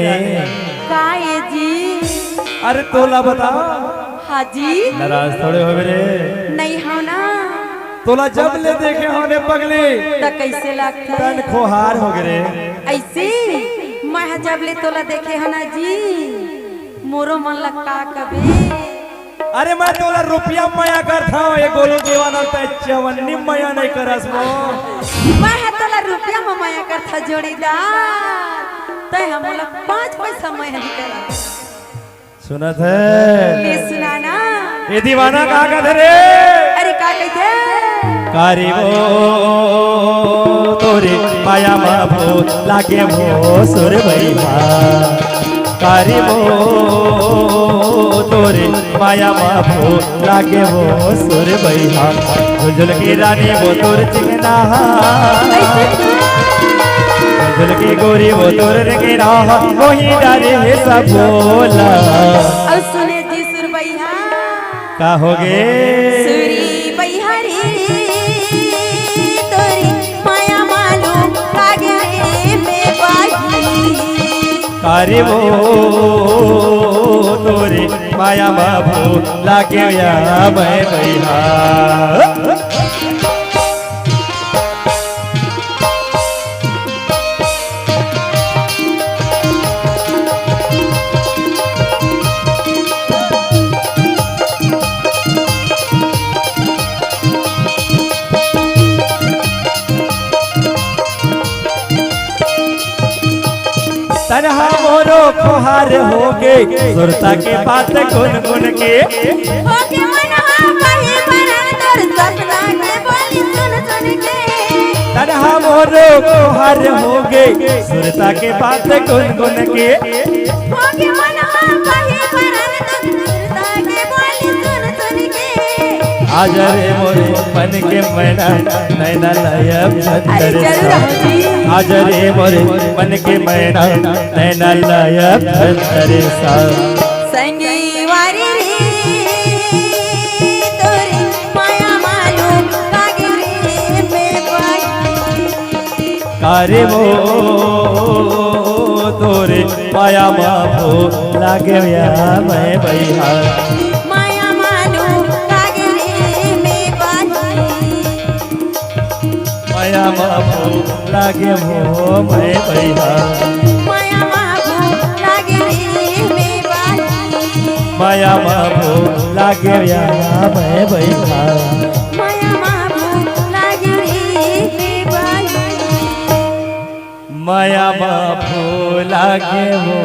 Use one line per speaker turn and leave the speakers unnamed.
रानी
काहे जी?
अरे तोला बता।
हाँ जी।
नाराज थोड़े हो रे?
नहीं हो ना।
तोला जब ले देखे होने पगले
तो कैसे लगता है?
तन खोहार हो गए
ऐसे मैं जब ले तोला देखे है ना जी मोरो मन लगता कभी।
अरे मैं तोला रुपया माया करता हूँ ये गोलू दीवाना ते चवन्नी माया नहीं करस मो।
मैं तोला रुपया में माया करता जोड़ीदार ते हम लोग 5 पैसा माया नहीं करा।
सुनत है?
ये सुनाना।
ये दीवाना कहाँ का धरे?
अरे का कहते?
कारिबो तोरे माया माभो लागे मो सुर भैया। कारिबो तोरे माया माभो लागे मो सुर भैया। झुलझुल की रानी वो तोर चिकना, झुलझुल की गोरी वो तोर रंगीना, वही डारे है सब बोला।
और सुने जी सुर भैया
का हो गे?
सुरी भैया रे तोरी माया मालूम लागे रे में बाजी।
कारिबो तोरे माया बाबू लागे या मैं भैया। तनहा मोरो खोहार होगे सुरता के बात गुन गुन के।
होके मनहा कहीं बरन तोर सपना के बोली सुन सुन के।
तनहा मोरो खोहार होगे सुरता के बात गुन गुन के।
होके मनहा कहीं बरन तोर सपना के बोली सुन सुन के।
आज रे मोरे मन के मैना नैना लायब
अरे जरूर हो जी।
आज रे मोरे मन के मैना नैना लायब तेरे साथ।
संगी वारी रे तोरी माया मालूम लागे रे में बाजी।
कारिबो तोरे माया बाबू लागे या मैं भैया।
माया मालूम लागे रे में बाजी।
माया बाबू लागे वो मैं भैया।
माया बाबू लागे रे में बाजी।
माया बाबू लागे या मैं भैया।
माया बाबू लागे रे में बाजी।
माया बाबू लागे वो